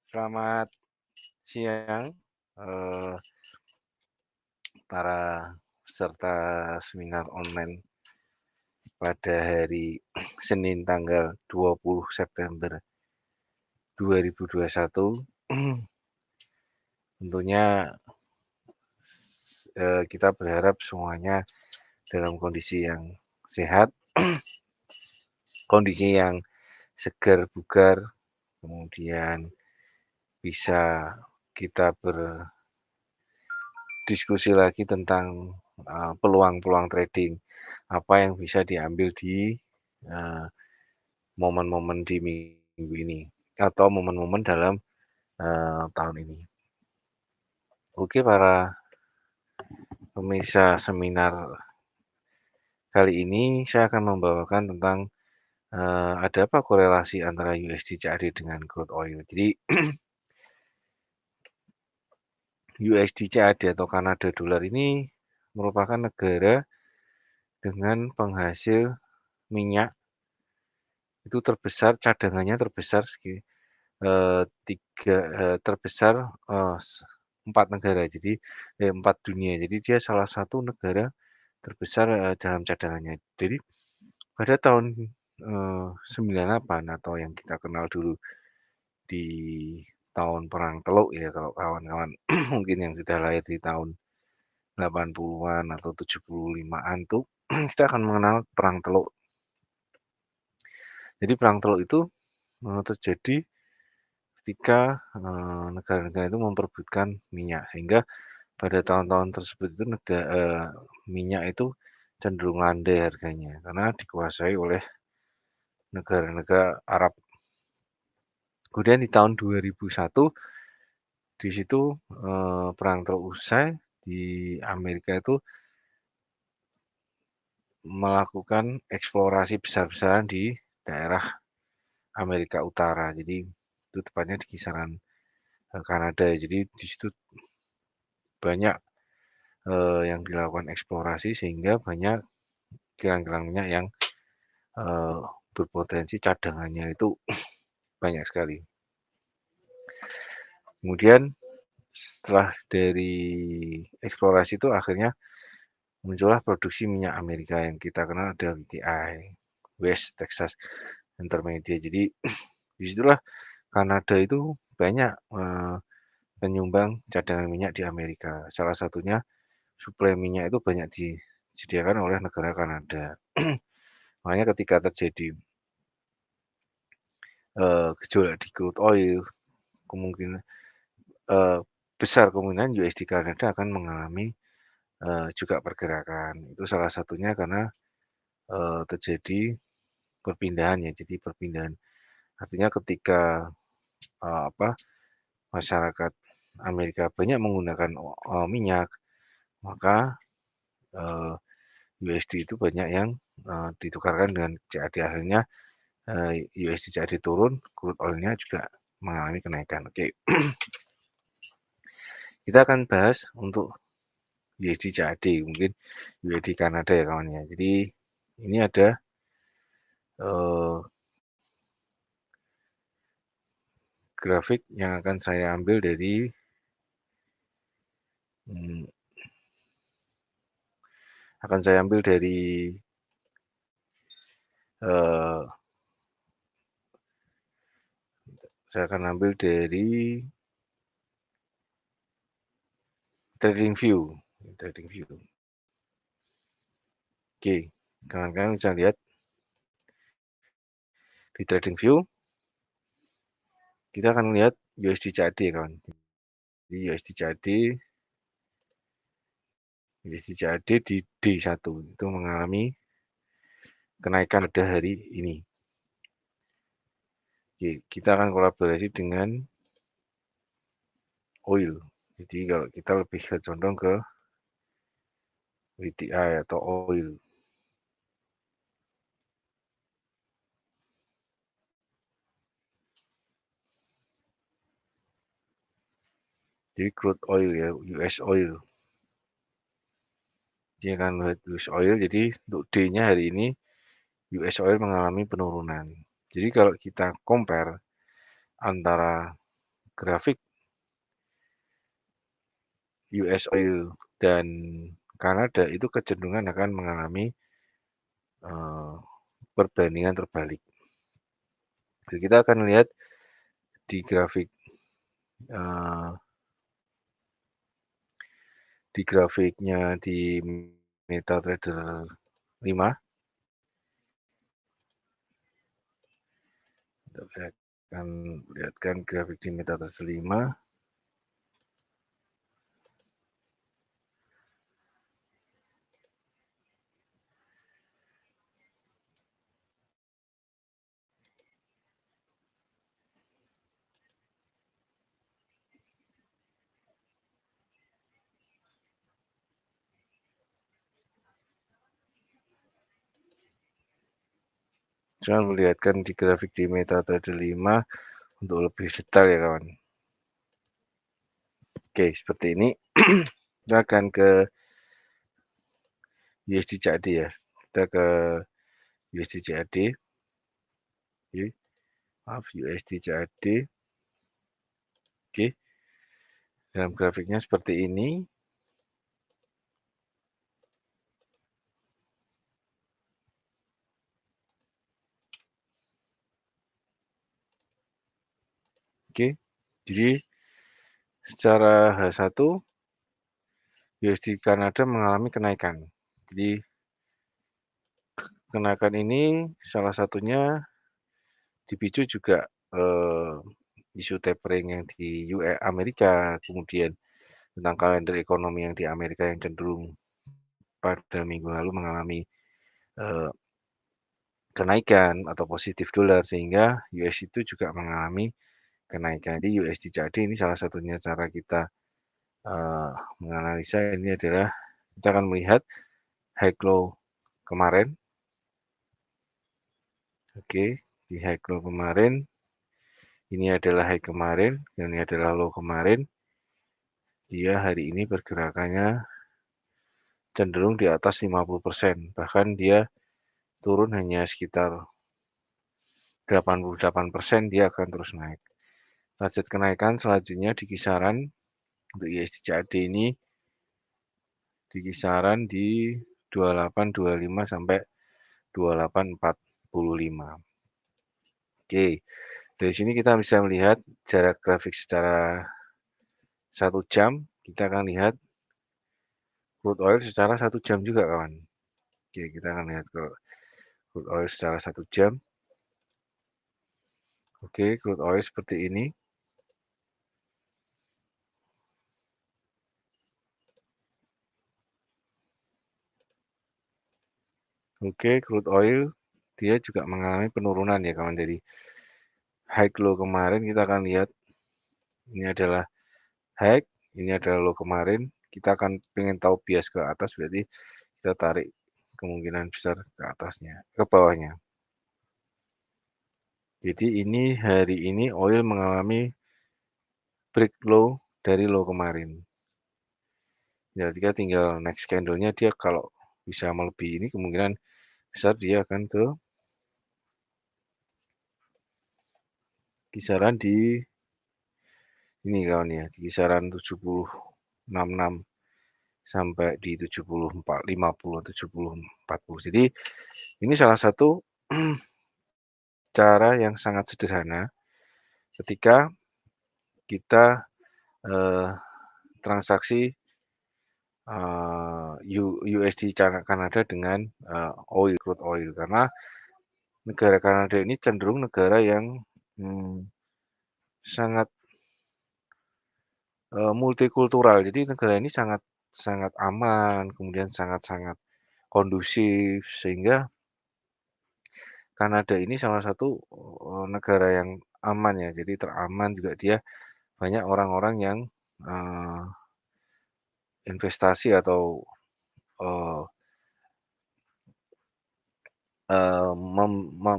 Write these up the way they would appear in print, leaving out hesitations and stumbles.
Selamat siang, eee, para peserta seminar online pada hari Senin tanggal 20 September 2021. Tentunya, kita berharap semuanya dalam kondisi yang sehat, kondisi yang segar bugar, kemudian bisa kita berdiskusi lagi tentang, peluang-peluang trading, apa yang bisa diambil di, eee momen-momen di minggu ini, atau momen-momen dalam, tahun ini. Oke, para pemirsa seminar kali ini saya akan membawakan tentang, ada apa korelasi antara USD CAD dengan crude oil. Jadi USD CAD atau Kanada Dollar ini merupakan negara dengan penghasil minyak itu terbesar, cadangannya terbesar terbesar, 4 negara. Jadi 4 dunia. Jadi dia salah satu negara terbesar, dalam cadangannya. Jadi pada tahun, 98 atau yang kita kenal dulu di tahun Perang Teluk ya, kalau kawan-kawan mungkin yang sudah lahir di tahun 80-an atau 75-an tuh kita akan mengenal Perang Teluk. Jadi Perang Teluk itu, terjadi ketika, negara-negara itu memperebutkan minyak, sehingga pada tahun-tahun tersebut itu minyak itu cenderung landai harganya, karena dikuasai oleh negara-negara Arab. Kemudian di tahun 2001, di situ, perang Teluk usai, di Amerika itu melakukan eksplorasi besar-besaran di daerah Amerika Utara. Jadi itu tepatnya di kisaran, Kanada ya. Jadi di situ banyak, yang dilakukan eksplorasi sehingga banyak kilang-kilang minyak yang, eee, berpotensi cadangannya itu banyak sekali. Kemudian setelah dari eksplorasi itu akhirnya muncullah produksi minyak Amerika yang kita kenal ada WTI, West Texas Intermediate. Jadi disitulah Kanada itu banyak, penyumbang cadangan minyak di Amerika. Salah satunya suplai minyak itu banyak disediakan oleh negara Kanada. Makanya ketika terjadi, gejolak di crude oil, kemungkinan eee, besar kemungkinan USD Kanada akan mengalami, juga pergerakan. Itu salah satunya karena, terjadi perpindahan ya, jadi perpindahan. Artinya ketika, masyarakat Amerika banyak menggunakan, minyak, maka, eee, USD itu banyak yang, ditukarkan dengan CAD. Akhirnya, USD CAD turun, crude oil-nya juga mengalami kenaikan. Oke, kita akan bahas untuk USD CAD, mungkin USD Kanada ya kawan ya. Jadi ini ada, eee, grafik yang akan saya ambil dari, mmm, eee, saya akan ambil dari TradingView. TradingView. Oke, kawan-kawan bisa lihat di TradingView, kita akan lihat USD CAD ya kawan. Di USD CAD di D1 itu mengalami kenaikan pada hari ini. Oke, kita akan kolaborasi dengan oil. Jadi kalau kita lebih condong ke WTI atau oil. Jadi crude oil ya, US oil. Dia akan melihat US oil, jadi untuk D-nya hari ini US oil mengalami penurunan. Jadi kalau kita compare antara grafik US Oil dan Kanada itu kecenderungan akan mengalami eee, perbandingan terbalik. Jadi kita akan lihat di grafik eee, di grafiknya di MetaTrader 5, saya akan lihatkan grafik di MetaTrader 5. Saya melihatkan di grafik di MetaTrader 5 untuk lebih detail ya kawan. Oke, seperti ini. Kita akan ke USD CAD ya. Kita ke USD CAD. Oke, maaf USD CAD. Oke. Dalam grafiknya seperti ini. Oke. Jadi secara H1 USD Kanada mengalami kenaikan. Jadi kenaikan ini salah satunya dipicu juga isu tapering yang di Amerika, kemudian tentang kalender ekonomi yang di Amerika yang cenderung pada minggu lalu mengalami eh, kenaikan atau positif dolar sehingga US itu juga mengalami kenaikan. Jadi USD CAD ini salah satunya cara kita eh, menganalisa ini adalah kita akan melihat high low kemarin. Oke, di high low kemarin ini adalah high kemarin dan ini adalah low kemarin. Dia hari ini pergerakannya cenderung di atas 50%, bahkan dia turun hanya sekitar 88%, dia akan terus naik. Target kenaikan selanjutnya di kisaran untuk ISD CAD ini di kisaran di 2825 sampai 2845. Oke, dari sini kita bisa melihat jarak grafik secara 1 jam. Kita akan lihat crude oil secara 1 jam juga kawan. Oke, kita akan lihat ke crude oil secara 1 jam. Oke, crude oil seperti ini. Oke, crude oil dia juga mengalami penurunan ya kawan, dari high low kemarin kita akan lihat ini adalah high, ini adalah low kemarin. Kita akan pengen tahu bias ke atas, berarti kita tarik kemungkinan besar ke atasnya, ke bawahnya. Jadi ini hari ini oil mengalami break low dari low kemarin. Ya, kita tinggal next candle-nya dia kalau bisa melebihi ini kemungkinan besar dia akan ke kisaran di ini kawan ya, di kisaran 7066 sampai di 74 50 70 40. Jadi ini salah satu cara yang sangat sederhana ketika kita eh, transaksi USD Kanada dengan crude oil, karena negara Kanada ini cenderung negara yang sangat multikultural. Jadi negara ini sangat sangat aman, kemudian sangat-sangat kondusif, sehingga Kanada ini salah satu negara yang aman ya. Jadi teraman juga, dia banyak orang-orang yang uh, investasi atau uh,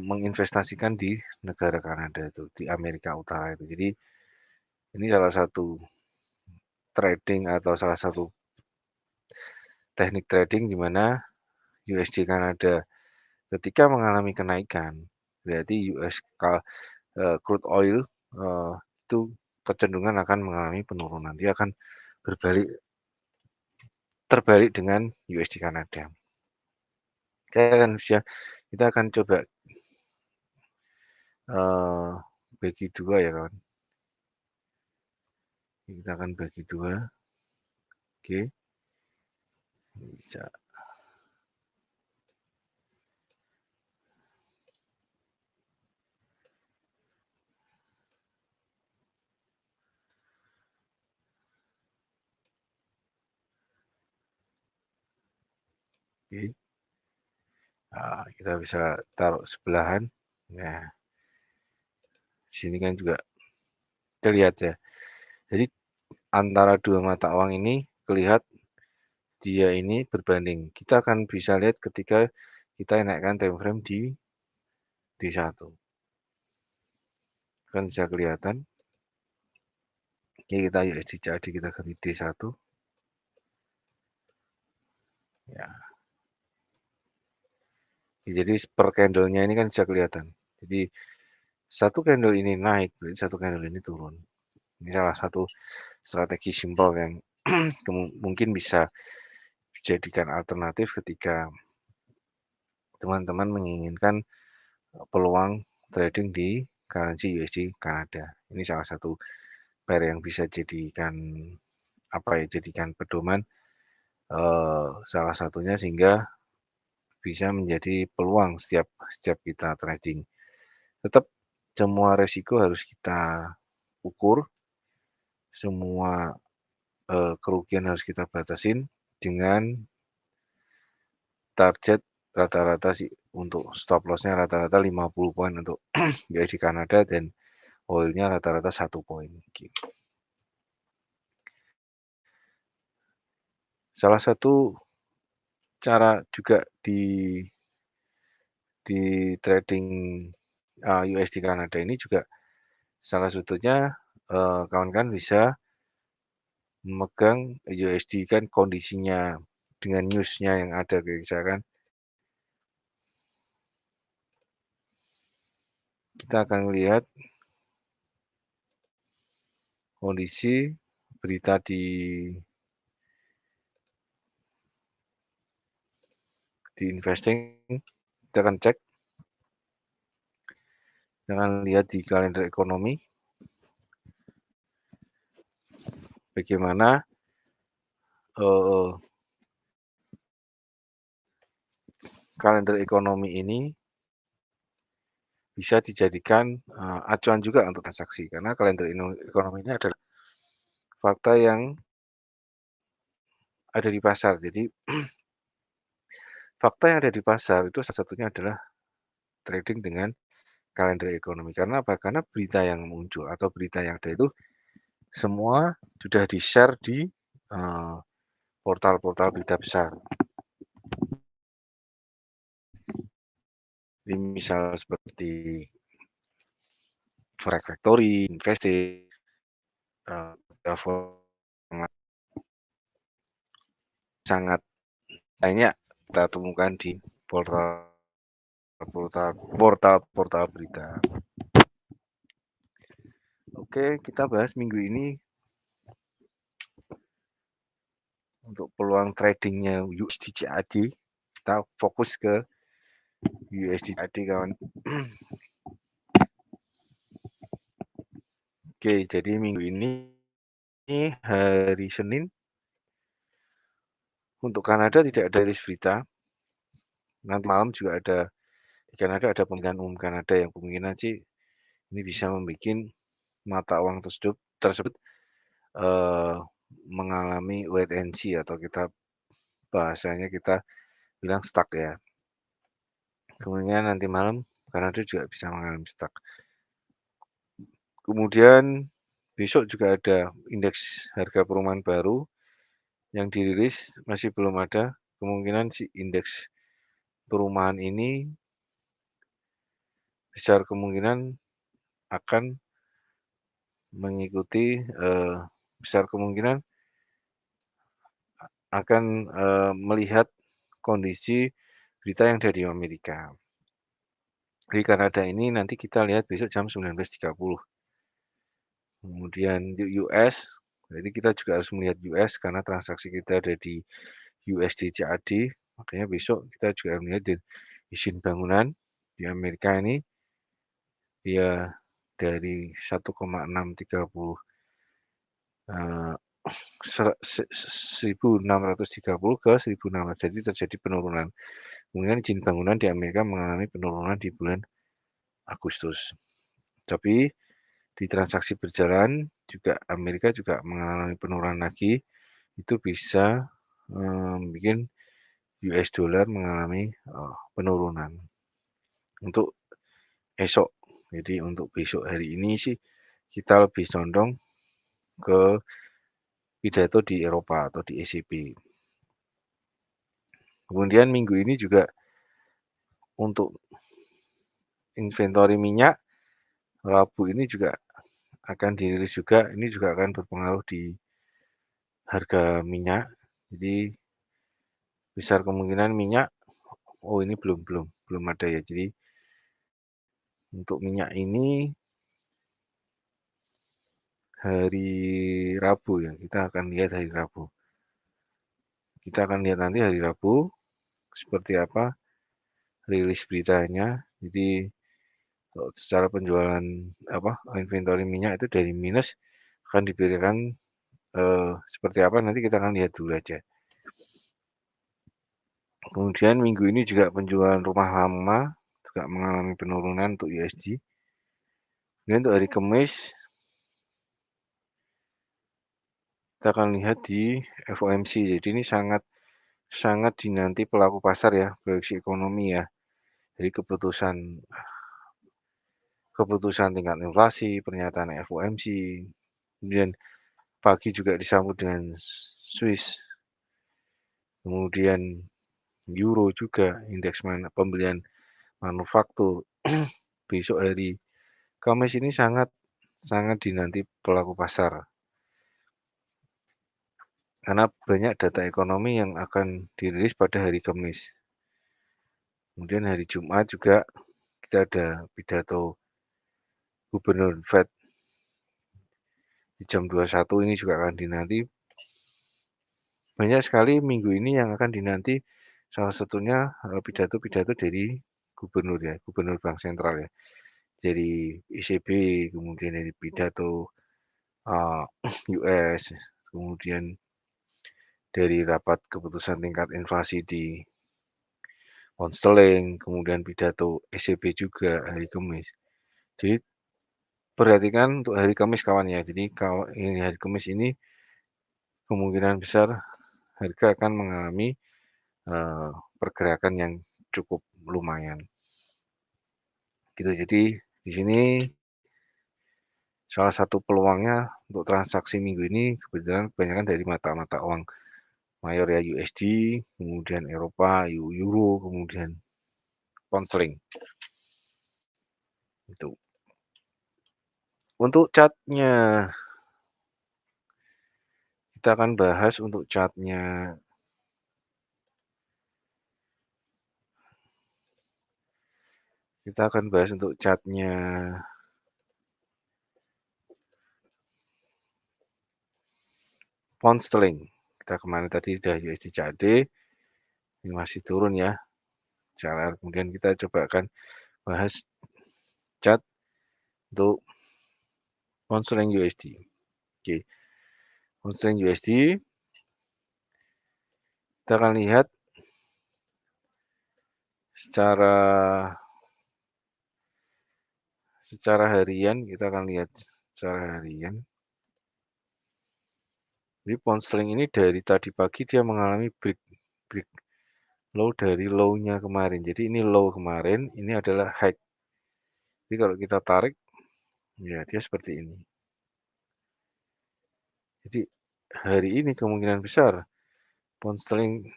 menginvestasikan di negara Kanada itu, di Amerika Utara itu. Jadi ini salah satu trading atau salah satu teknik trading di mana USD Kanada ketika mengalami kenaikan, berarti crude oil itu kecenderungan akan mengalami penurunan. Dia akan berbalik terbalik dengan USD Kanada. Kita akan coba bagi dua ya kawan. Kita akan bagi dua. Oke, bisa. Oke. Nah, kita bisa taruh sebelahan. Nah, di sini kan juga terlihat ya. Jadi antara dua mata uang ini kelihatan dia ini berbanding. Kita akan bisa lihat ketika kita naikkan time frame di D1. Kan bisa kelihatan. Oke, kita USD CAD kita ganti D1. Ya. Jadi per candle-nya ini kan bisa kelihatan. Jadi satu candle ini naik, berarti satu candle ini turun. Ini salah satu strategi simpel yang mungkin bisa dijadikan alternatif ketika teman-teman menginginkan peluang trading di currency USD Kanada. Ini salah satu pair yang bisa jadikan pedoman salah satunya sehingga bisa menjadi peluang setiap kita trading. Tetap semua resiko harus kita ukur, semua kerugian harus kita batasin dengan target rata-rata sih untuk stop loss-nya rata-rata 50 poin untuk USD Kanada dan oilnya rata-rata 1 poin. Salah satu cara juga di trading USD Kanada ini juga salah satunya kawan-kawan bisa memegang USD kan kondisinya dengan news-nya yang ada misalkan kita akan lihat kondisi berita di investing, kita akan cek, kita akan lihat di kalender ekonomi bagaimana kalender ekonomi ini bisa dijadikan acuan juga untuk transaksi karena kalender ekonomi ini adalah fakta yang ada di pasar. Jadi fakta yang ada di pasar itu salah satunya adalah trading dengan kalender ekonomi. Karena apa? Karena berita yang muncul atau berita yang ada itu semua sudah di-share di portal-portal berita besar. Jadi misal seperti Forex Factory, Investing, sangat banyak kita temukan di portal berita. Oke, kita bahas minggu ini untuk peluang tradingnya USD CAD. Kita fokus ke USD CAD kawan. Oke, jadi minggu ini hari Senin untuk Kanada tidak ada rilis berita. Nanti malam juga ada di Kanada ada pemilihan umum Kanada yang kemungkinan sih ini bisa membuat mata uang tersebut mengalami wait and see atau kita bahasanya kita bilang stuck ya. Kemungkinan nanti malam Kanada juga bisa mengalami stuck. Kemudian besok juga ada indeks harga perumahan baru yang dirilis, masih belum ada. Kemungkinan si indeks perumahan ini besar kemungkinan akan mengikuti besar kemungkinan akan melihat kondisi berita yang dari Amerika. Di Kanada ini nanti kita lihat besok jam 19.30. kemudian US, jadi kita juga harus melihat US karena transaksi kita ada di USD CAD, makanya besok kita juga melihat di izin bangunan di Amerika ini dia dari 1,630 1.630 ke 1.600, jadi terjadi penurunan. Kemudian izin bangunan di Amerika mengalami penurunan di bulan Agustus. Tapi di transaksi berjalan juga Amerika juga mengalami penurunan lagi, itu bisa bikin US dollar mengalami penurunan untuk esok. Jadi untuk besok hari ini sih kita lebih condong ke pidato di Eropa atau di ECB. Kemudian minggu ini juga untuk inventory minyak Rabu ini juga akan dirilis juga. Ini juga akan berpengaruh di harga minyak. Jadi besar kemungkinan minyak. Oh ini belum ada ya. Jadi untuk minyak ini hari Rabu ya. Kita akan lihat hari Rabu. Kita akan lihat nanti hari Rabu seperti apa rilis beritanya. Jadi secara penjualan inventory minyak itu dari minus akan diberikan seperti apa nanti kita akan lihat dulu aja. Kemudian minggu ini juga penjualan rumah lama juga mengalami penurunan untuk USD. Kemudian untuk hari Kamis kita akan lihat di FOMC. Jadi ini sangat dinanti pelaku pasar ya, proyeksi ekonomi ya. Jadi keputusan tingkat inflasi, pernyataan FOMC. Kemudian pagi juga disambut dengan Swiss. Kemudian Euro juga, indeks pembelian manufaktur. Besok hari Kamis ini sangat dinanti pelaku pasar. Karena banyak data ekonomi yang akan dirilis pada hari Kamis. Kemudian hari Jumat juga kita ada pidato Gubernur Fed di jam 21 ini juga akan dinanti. Banyak sekali minggu ini yang akan dinanti, salah satunya pidato-pidato dari gubernur ya, gubernur bank sentral ya. Dari ECB, kemudian dari pidato US, kemudian dari rapat keputusan tingkat inflasi di pound sterling, kemudian pidato ECB juga hari Kamis. Jadi perhatikan untuk hari Kamis kawan ya. Jadi kalau ini hari Kamis ini kemungkinan besar harga akan mengalami pergerakan yang cukup lumayan. Gitu. Jadi di sini salah satu peluangnya untuk transaksi minggu ini kebanyakan dari mata-mata uang mayor ya USD, kemudian Eropa, Euro, kemudian pound sterling. Itu. Untuk chartnya, kita akan bahas untuk chartnya. Kita akan bahas untuk chartnya pound sterling. Kita kemarin tadi udah USD CAD, ini masih turun ya. Kemudian kita coba akan bahas chart untuk pound sterling USD. Oke, pound sterling USD kita akan lihat secara harian. Kita akan lihat secara harian. Jadi pound sterling ini dari tadi pagi dia mengalami break low dari low-nya kemarin. Jadi ini low kemarin, ini adalah high. Jadi kalau kita tarik, ya dia seperti ini. Jadi hari ini kemungkinan besar pound sterling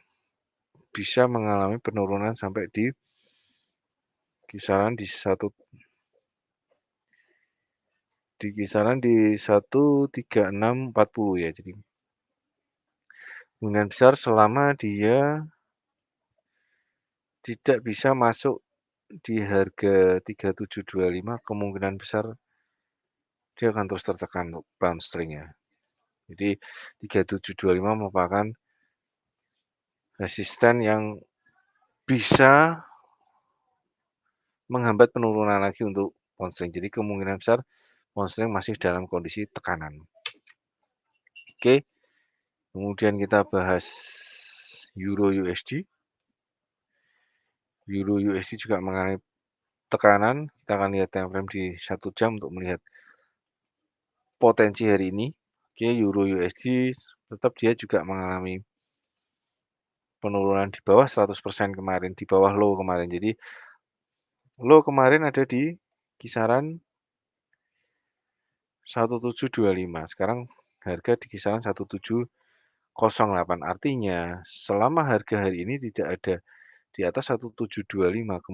bisa mengalami penurunan sampai di kisaran di 13640 ya. Jadi kemungkinan besar selama dia tidak bisa masuk di harga 3725, kemungkinan besar dia akan terus tertekan untuk pound sterling-nya. Jadi 3725 merupakan resisten yang bisa menghambat penurunan lagi untuk pound sterling. Jadi kemungkinan besar pound sterling masih dalam kondisi tekanan. Oke, kemudian kita bahas Euro USD. Euro USD juga mengalami tekanan. Kita akan lihat time frame di 1 jam untuk melihat potensi hari ini. Oke, Euro USD tetap dia juga mengalami penurunan di bawah 100% kemarin, di bawah low kemarin. Jadi low kemarin ada di kisaran 1725. Sekarang harga di kisaran 1708. Artinya selama harga hari ini tidak ada di atas 1725,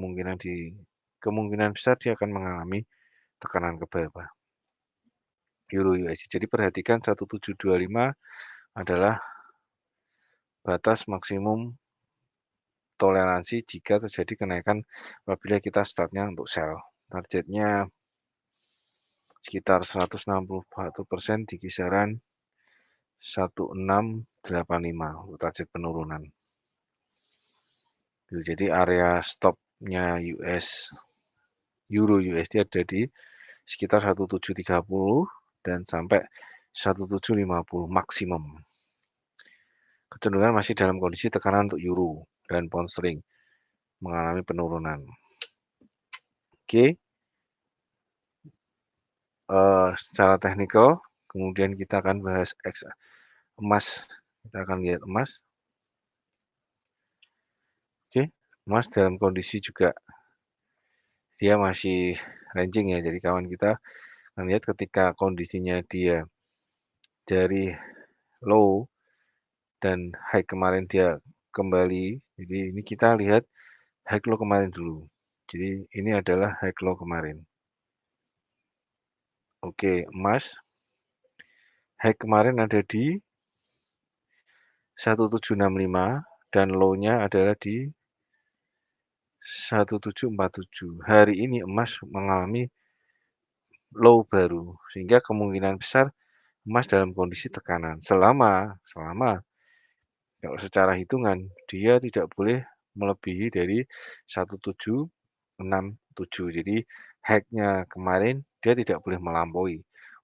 kemungkinan besar dia akan mengalami tekanan ke bawah. Euro USD. Jadi perhatikan 1725 adalah batas maksimum toleransi jika terjadi kenaikan apabila kita startnya untuk sell. Targetnya sekitar 161% di kisaran 1685 untuk target penurunan. Jadi area stopnya Euro USD ada di sekitar 1730 dan sampai 1750 maksimum. Kecenderungan masih dalam kondisi tekanan untuk euro dan pound sterling mengalami penurunan. Oke, secara teknikal, kemudian kita akan bahas emas. Kita akan lihat emas. Oke, emas dalam kondisi juga dia masih ranging ya. Jadi kawan kita melihat ketika kondisinya dia dari low dan high kemarin dia kembali. Jadi ini kita lihat high low kemarin dulu. Jadi ini adalah high low kemarin. Oke, emas high kemarin ada di 1765 dan low-nya adalah di 1747. Hari ini emas mengalami low baru sehingga kemungkinan besar emas dalam kondisi tekanan selama kalau secara hitungan dia tidak boleh melebihi dari 1767. Jadi high-nya kemarin dia tidak boleh melampaui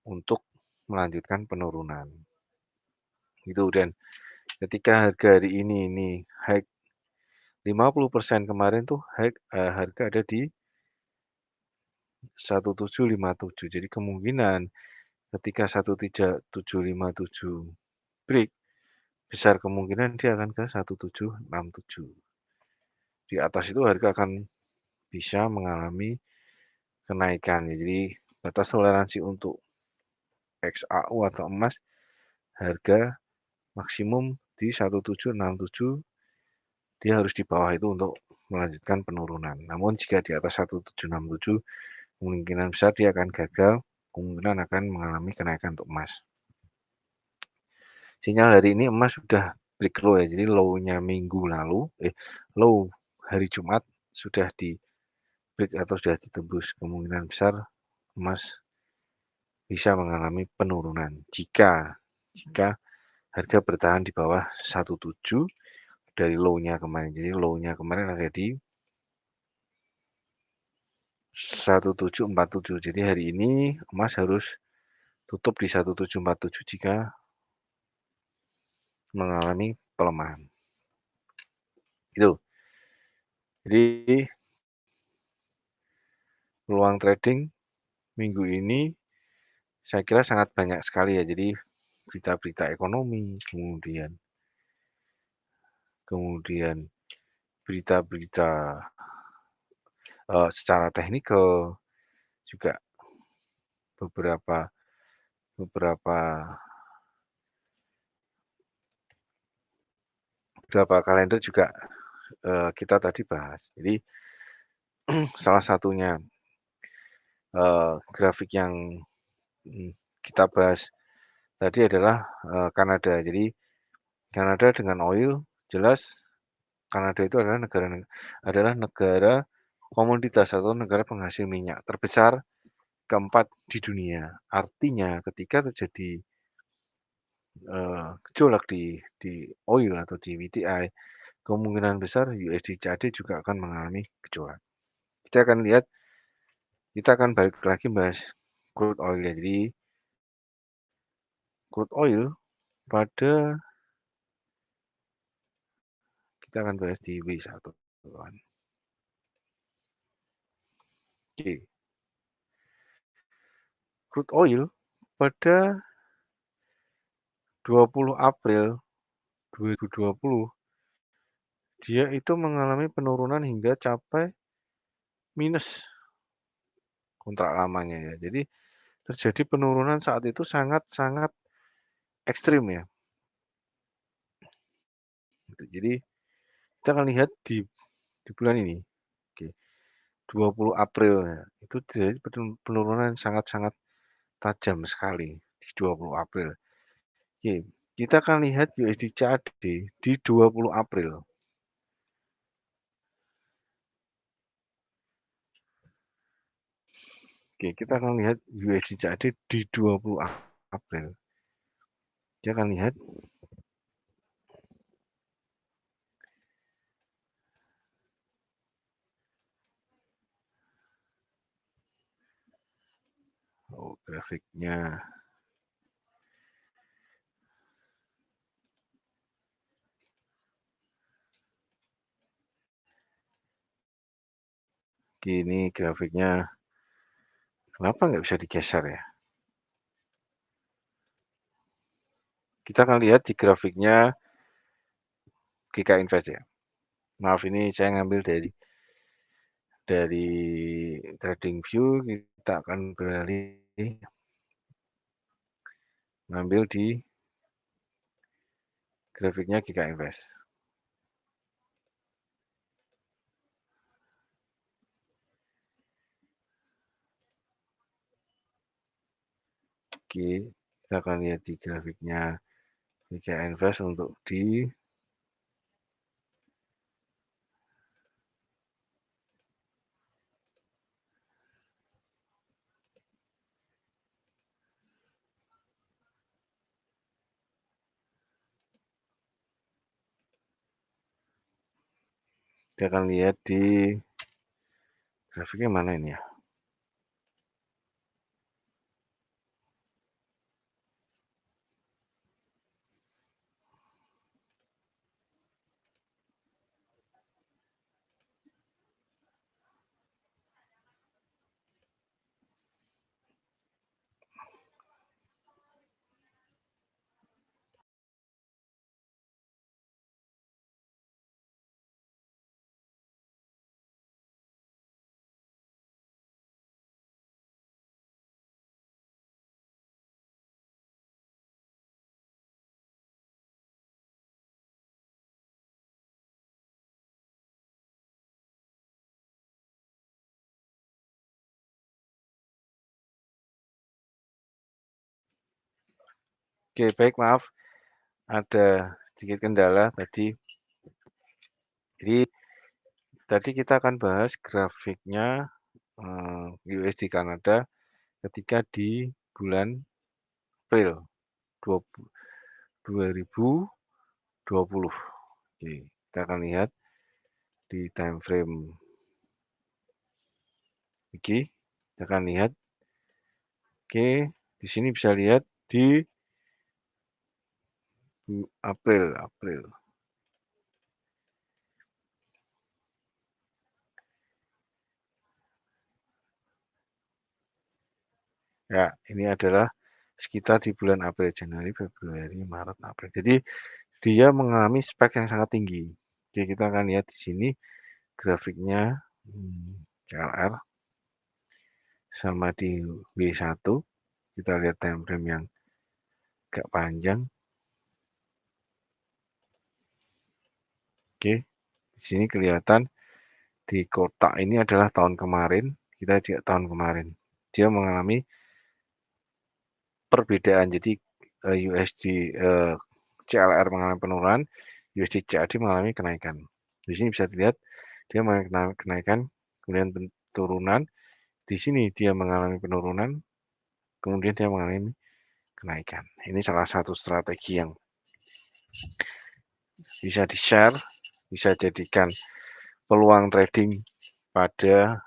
untuk melanjutkan penurunan. Itu dan ketika harga hari ini high 50% kemarin tuh harga ada di 1757. Jadi kemungkinan ketika 1757 break, besar kemungkinan dia akan ke 1767. Di atas itu harga akan bisa mengalami kenaikan. Jadi batas toleransi untuk XAU atau emas harga maksimum di 1767, dia harus di bawah itu untuk melanjutkan penurunan. Namun jika di atas 1767, kemungkinan besar dia akan gagal, kemungkinan akan mengalami kenaikan untuk emas. Sinyal hari ini emas sudah break low ya, jadi low-nya minggu lalu, low hari Jumat sudah di break atau sudah ditembus. Kemungkinan besar emas bisa mengalami penurunan jika harga bertahan di bawah 17 dari low-nya kemarin. Jadi low-nya kemarin ada di 1747. Jadi hari ini emas harus tutup di 1747 jika mengalami pelemahan. Itu. Jadi peluang trading minggu ini saya kira sangat banyak sekali ya. Jadi berita-berita ekonomi, kemudian berita-berita secara teknikal juga beberapa kalender juga kita tadi bahas. Jadi salah satunya grafik yang kita bahas tadi adalah Kanada. Jadi Kanada dengan oil jelas Kanada itu adalah negara komoditas atau negara penghasil minyak terbesar keempat di dunia. Artinya ketika terjadi, gejolak di oil atau di WTI, kemungkinan besar USD CAD juga akan mengalami gejolak. Kita akan balik lagi bahas crude oil ya. Jadi crude oil pada kita akan bahas di W1 kan. Oke. Crude oil pada 20 April 2020 dia itu mengalami penurunan hingga capai minus kontrak lamanya ya. Jadi terjadi penurunan saat itu sangat-sangat ekstrim ya. Jadi kita akan lihat di bulan ini. Oke. 20 April ya. Itu terjadi penurunan sangat-sangat tajam sekali di 20 April. Oke, kita akan lihat USD CAD di 20 April. Oke, kita akan lihat USD CAD di 20 April. Kita akan lihat grafiknya. Oke, ini grafiknya. Kenapa nggak bisa digeser ya? Kita akan lihat di grafiknya GK Invest ya. Maaf ini saya ngambil dari TradingView. Kita akan beralih ngambil di grafiknya GK Invest. Oke, kita akan lihat di grafiknya GK Invest untuk kita akan lihat di grafiknya mana ini ya. Oke, baik, maaf ada sedikit kendala tadi. Jadi tadi kita akan bahas grafiknya USD Kanada ketika di bulan April 2020. Oke, kita akan lihat di time frame. Oke, kita akan lihat. Oke, di sini bisa lihat di April. Ya, ini adalah sekitar di bulan April, Januari, Februari, Maret, April. Jadi dia mengalami spek yang sangat tinggi. Oke, kita akan lihat di sini grafiknya CLR sama di W1. Kita lihat time frame yang agak panjang. Oke, di sini kelihatan di kotak ini adalah tahun kemarin. Kita lihat tahun kemarin. Dia mengalami perbedaan. Jadi USD CLR mengalami penurunan, USD CAD mengalami kenaikan. Di sini bisa dilihat dia mengalami kenaikan, kemudian turunan, di sini dia mengalami penurunan, kemudian dia mengalami kenaikan. Ini salah satu strategi yang bisa di-share, bisa jadikan peluang trading pada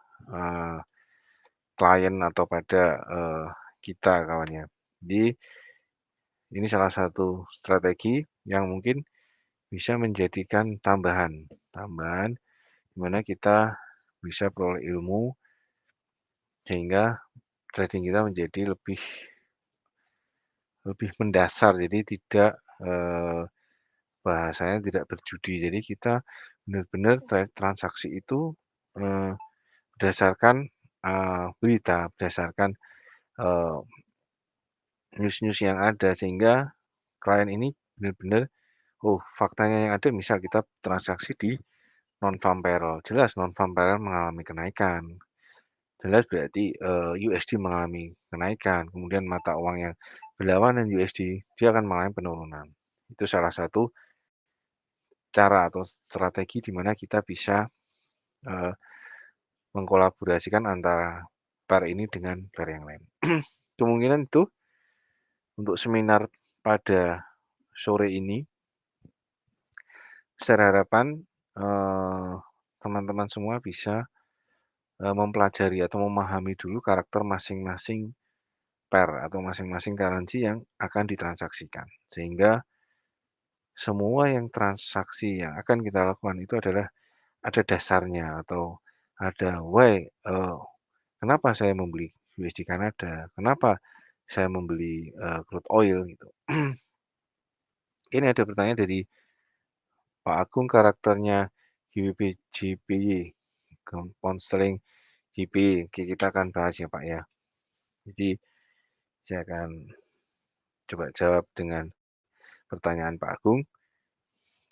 klien atau pada kita kawannya. Jadi ini salah satu strategi yang mungkin bisa menjadikan tambahan di mana kita bisa peroleh ilmu sehingga trading kita menjadi lebih mendasar. Jadi tidak bahasanya tidak berjudi. Jadi kita benar-benar transaksi itu berdasarkan berita, berdasarkan news-news yang ada sehingga klien ini benar-benar oh faktanya yang ada misal kita transaksi di non-farm payroll, jelas non-farm payroll mengalami kenaikan. Jelas berarti USD mengalami kenaikan, kemudian mata uang yang berlawanan USD dia akan mengalami penurunan. Itu salah satu cara atau strategi di mana kita bisa mengkolaborasikan antara pair ini dengan pair yang lain. Kemungkinan itu untuk seminar pada sore ini, saya harapan teman-teman semua bisa mempelajari atau memahami dulu karakter masing-masing pair atau masing-masing currency yang akan ditransaksikan. Sehingga semua yang transaksi yang akan kita lakukan itu adalah ada dasarnya atau ada why, kenapa saya membeli USD Kanada, kenapa saya membeli crude oil gitu. Ini ada pertanyaan dari Pak Agung, karakternya GBP GPY, pound sterling GPY. Oke, kita akan bahas ya Pak ya. Jadi saya akan coba jawab dengan pertanyaan Pak Agung,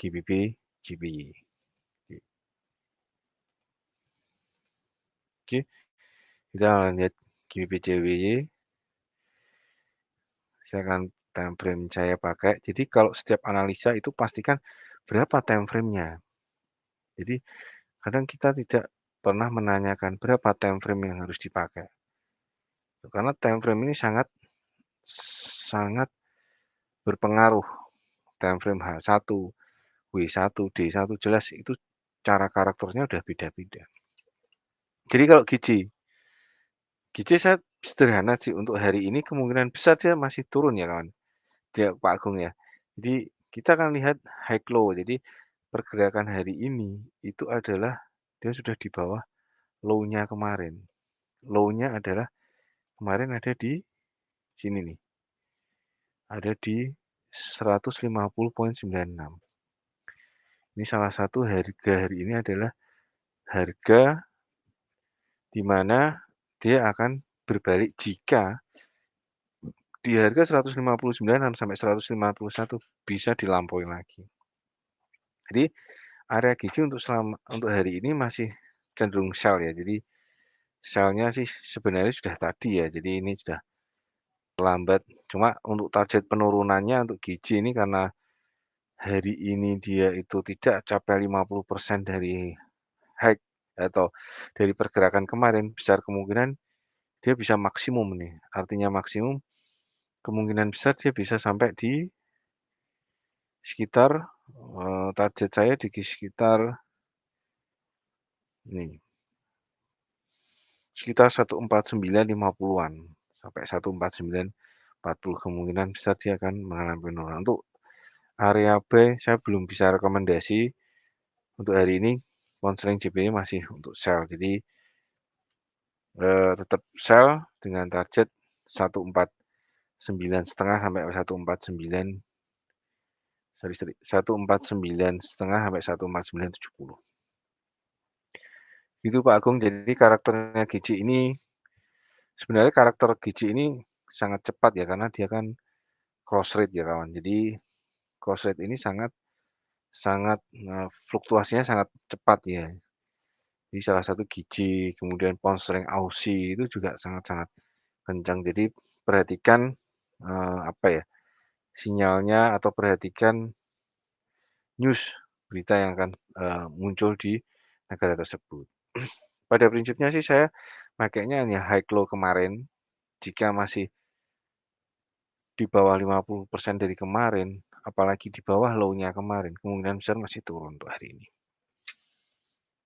GBP GPY. Oke, kita akan lihat GBP JPY. Saya akan time frame saya pakai. Jadi kalau setiap analisa itu pastikan berapa time frame-nya. Jadi kadang kita tidak pernah menanyakan berapa time frame yang harus dipakai. Karena time frame ini sangat berpengaruh. Time frame H1, W1, D1 jelas itu cara karakternya udah beda-beda. Jadi kalau GJ saya sederhana sih untuk hari ini kemungkinan besar dia masih turun ya kawan. Dia Pak Agung ya. Jadi kita akan lihat high low. Jadi pergerakan hari ini itu adalah dia sudah di bawah low-nya kemarin. Low-nya adalah kemarin ada di sini nih. Ada di 150,96. Ini salah satu harga hari ini adalah harga di mana dia akan berbalik jika di harga 159 sampai 151 bisa dilampaui lagi. Jadi area GJ untuk hari ini masih cenderung sell ya. Jadi sell-nya sih sebenarnya sudah tadi ya. Jadi ini sudah lambat. Cuma untuk target penurunannya untuk GJ ini karena hari ini dia itu tidak capai 50% dari high atau dari pergerakan kemarin, besar kemungkinan dia bisa maksimum nih. Artinya maksimum kemungkinan besar dia bisa sampai di sekitar target saya di sekitar nih sekitar 149.50-an sampai 149.40 kemungkinan besar dia akan mengalami penurunan. Untuk area B saya belum bisa rekomendasi untuk hari ini. Pound sterling JPY masih untuk sell. Jadi tetap sell dengan target 149,5 sampai 149 149,5 sampai 149,70. Itu Pak Agung. Jadi karakternya GJ ini sebenarnya karakter GJ ini sangat cepat ya karena dia kan cross rate ya kawan. Jadi cross rate ini sangat fluktuasinya sangat cepat ya. Jadi salah satu GJ kemudian pound sterling Aussie itu juga sangat-sangat kencang. Jadi perhatikan apa ya sinyalnya atau perhatikan news berita yang akan muncul di negara tersebut. Pada prinsipnya sih saya Makanya hanya high low kemarin, jika masih di bawah 50% dari kemarin, apalagi di bawah low-nya kemarin, kemungkinan besar masih turun untuk hari ini.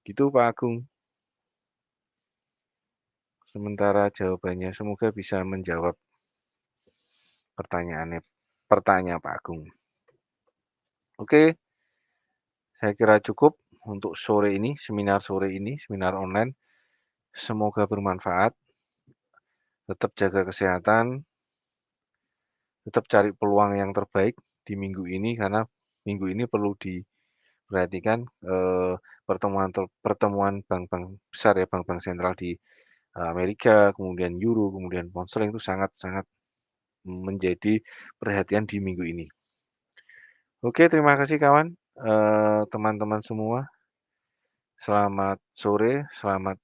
Gitu Pak Agung. Sementara jawabannya semoga bisa menjawab pertanyaan Pak Agung. Oke, saya kira cukup untuk sore ini, seminar online. Semoga bermanfaat. Tetap jaga kesehatan, tetap cari peluang yang terbaik di minggu ini karena minggu ini perlu diperhatikan pertemuan bank-bank besar ya, bank-bank sentral di Amerika, kemudian Euro, kemudian pound sterling itu sangat-sangat menjadi perhatian di minggu ini. Oke, terima kasih kawan, teman-teman semua. Selamat sore, selamat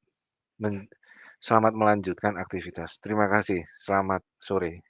melanjutkan aktivitas. Terima kasih, selamat sore.